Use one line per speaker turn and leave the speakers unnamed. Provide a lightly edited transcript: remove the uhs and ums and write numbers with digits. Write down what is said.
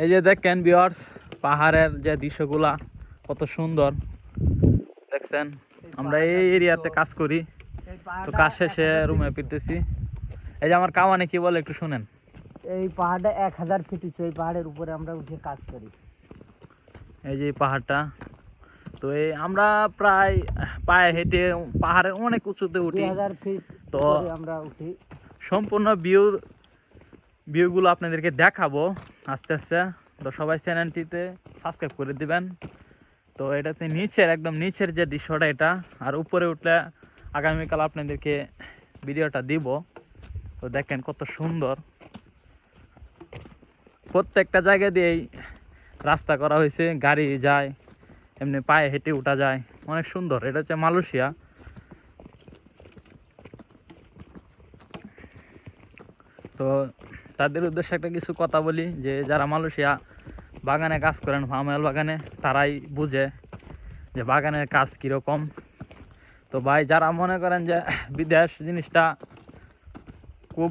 এই যে দেখেন ভিউয়ার্স, পাহাড়ের যে দৃশ্যগুলা কত সুন্দর দেখছেন। আমরা এই এরিয়াতে কাজ করি, তো কাজ শেষে রুমে ফিরতেছি। এই যে আমার কামানে কি বলে একটু শুনেন।
এই পাহাড়টা 1000 ফিট উঁচু, এই পাহাড়ের উপরে আমরা উঠে কাজ করি।
এই যে এই পাহাড়টা, তো এই আমরা প্রায় পায়ে হেঁটে পাহাড়ের অনেক উঁচুতে উঠি।
2000 ফিট
তো
উপরে আমরা উঠি।
সম্পূর্ণ ভিউগুলো আপনাদেরকে দেখাবো আস্তে আস্তে। তো সবাই চ্যানেলটিতে সাবস্ক্রাইব করে দিবেন। তো এটাতে নিচের একদম নিচের যে দৃশ্যটা এটা, আর উপরে উঠলে আগামীকাল আপনাদেরকে ভিডিওটা দিব। তো দেখেন কত সুন্দর, প্রত্যেকটা জায়গা দিয়েই রাস্তা করা হয়েছে, গাড়ি যায়, এমনি পায়ে হেঁটে উঠা যায়, অনেক সুন্দর। এটা হচ্ছে মালয়েশিয়া। তো তাদের উদ্দেশ্যে একটা কিছু কথা বলি, যে যারা মালয়েশিয়া বাগানে কাজ করেন, পাম অয়েল বাগানে, তারাই বুঝে যে বাগানের কাজ কীরকম। তো ভাই যারা মনে করেন যে বিদেশ জিনিসটা খুব